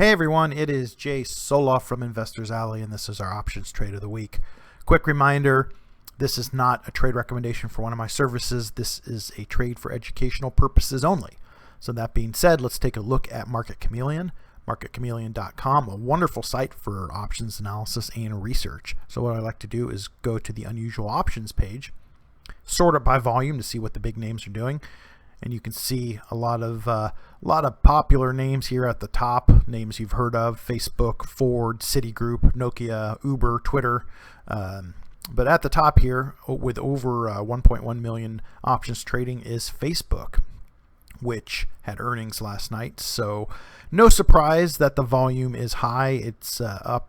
Hey everyone, it is Jay Soloff from Investors Alley, and this is our options trade of the week. Quick reminder, this is not a trade recommendation for one of my services. This is a trade for educational purposes only. So that being said, let's take a look at MarketChameleon, marketchameleon.com, a wonderful site for options analysis and research. So what I like to do is go to the unusual options page, sort it by volume to see what the big names are doing. And you can see a lot of popular names here at the top, names you've heard of: Facebook, Ford, Citigroup, Nokia, Uber, Twitter. But at the top here, with over 1.1 million options trading, is Facebook, which had earnings last night. So no surprise that the volume is high. It's up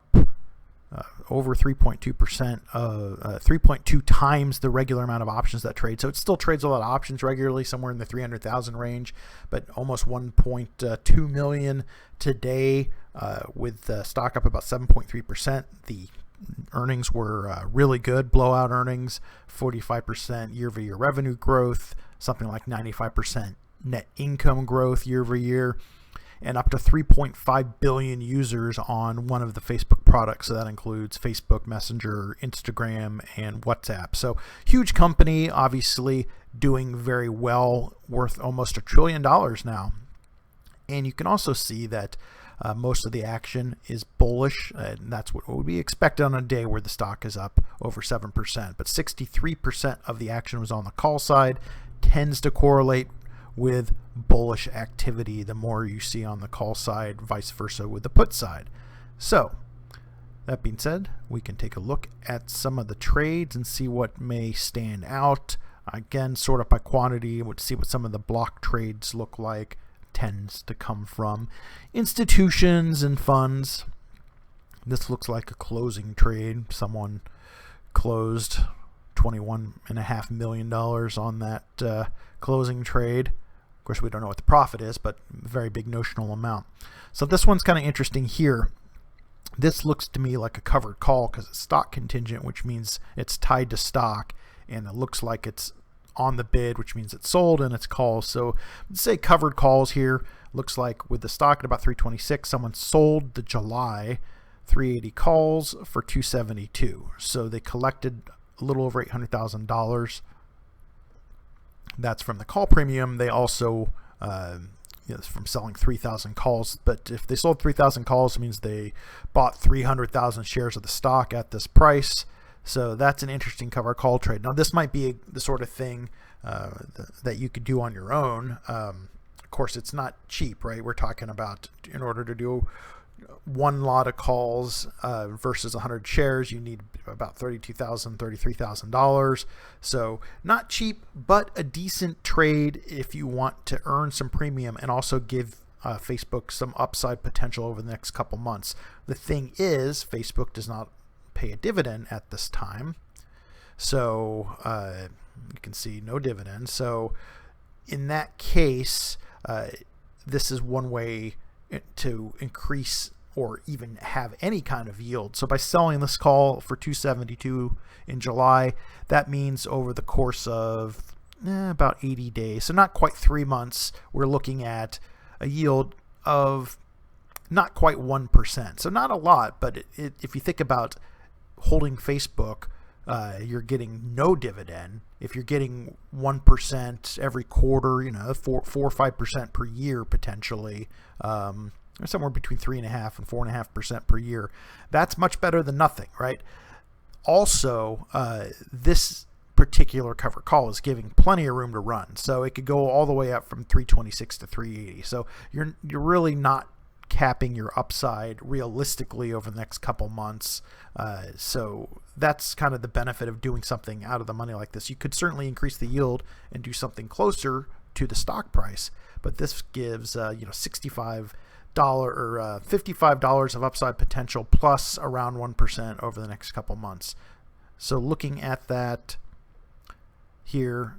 over 3.2%, 3.2 times the regular amount of options that trade. So it still trades a lot of options regularly, somewhere in the 300,000 range, but almost 1.2 million today, with the stock up about 7.3%. The earnings were really good, blowout earnings, 45% year-over-year revenue growth, something like 95% net income growth year-over-year, and up to 3.5 billion users on one of the Facebook products. So that includes Facebook Messenger, Instagram, and WhatsApp. So huge company, obviously doing very well, worth almost $1 trillion now. And you can also see that most of the action is bullish, and that's what would be expected on a day where the stock is up over 7%. But 63% of the action was on the call side, tends to correlate with bullish activity the more you see on the call side, vice versa with the put side. So that being said, we can take a look at some of the trades and see what may stand out. Again, sort of by quantity, we'll see what some of the block trades look like. Tends to come from institutions and funds. This looks like a closing trade. Someone closed $21.5 million on that closing trade. Of course, we don't know what the profit is, but very big notional amount. So this one's kind of interesting here. This looks to me like a covered call because it's stock contingent, which means it's tied to stock, and it looks like it's on the bid, which means it's sold and it's calls. So let's say covered calls here. Looks like with the stock at about 326, someone sold the July 380 calls for 272. So they collected a little over $800,000. That's from the call premium. They also, from selling 3,000 calls. But if they sold 3,000 calls, it means they bought 300,000 shares of the stock at this price. So that's an interesting cover call trade. Now, this might be the sort of thing that you could do on your own. Of course, it's not cheap, right? We're talking about, in order to do one lot of calls versus 100 shares, you need about $32,000, $33,000. So not cheap, but a decent trade if you want to earn some premium and also give Facebook some upside potential over the next couple months. The thing is, Facebook does not pay a dividend at this time. So you can see no dividend. So in that case, this is one way to increase or even have any kind of yield. So by selling this call for 272 in July, that means over the course of about 80 days, so not quite 3 months, we're looking at a yield of not quite 1%. So not a lot, but if you think about holding Facebook, you're getting no dividend. If you're getting 1% every quarter, 4 or 5% per year potentially, somewhere between 3.5% and 4.5% per year. That's much better than nothing, right? Also, this particular cover call is giving plenty of room to run, so it could go all the way up from 326 to 380. So you're really not capping your upside realistically over the next couple months. So that's kind of the benefit of doing something out of the money like this. You could certainly increase the yield and do something closer to the stock price, but this gives $65 or $55 of upside potential plus around 1% over the next couple months. So looking at that here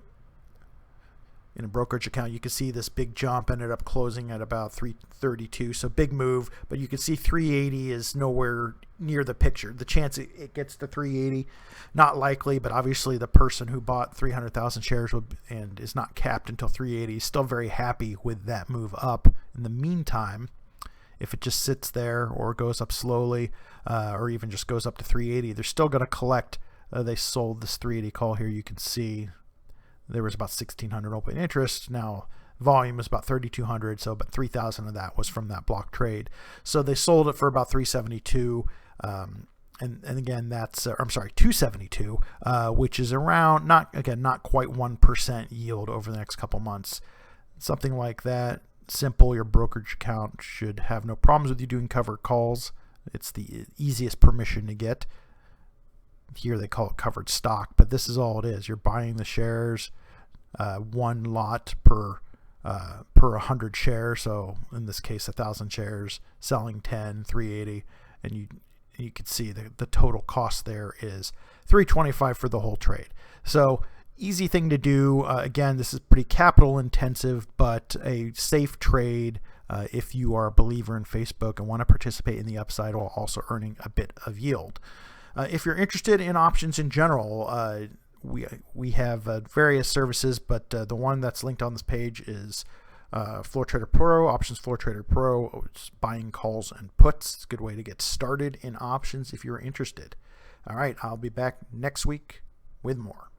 in a brokerage account, you can see this big jump ended up closing at about 332. So big move, but you can see 380 is nowhere near the picture. The chance it gets to 380, not likely, but obviously the person who bought 300,000 shares and is not capped until 380 is still very happy with that move up. In the meantime, if it just sits there or goes up slowly, or even just goes up to 380, they're still going to collect. They sold this 380 call here. You can see there was about 1,600 open interest. Now volume is about 3,200, so about 3,000 of that was from that block trade. So they sold it for about 372. And again, that's I'm sorry, 272, which is around not quite 1% yield over the next couple months, something like that. Simple. Your brokerage account should have no problems with you doing covered calls. It's the easiest permission to get. Here they call it covered stock, but this is all it is. You're buying the shares, one lot per 100 shares. So in this case, 1,000 shares, selling 10, 380, and you can see the total cost there is $325 for the whole trade. So easy thing to do. Again, this is pretty capital intensive, but a safe trade if you are a believer in Facebook and want to participate in the upside while also earning a bit of yield. If you're interested in options in general, we have various services, but the one that's linked on this page is Floor Trader Pro, Options Floor Trader Pro. It's buying calls and puts. It's a good way to get started in options if you're interested. All right, I'll be back next week with more.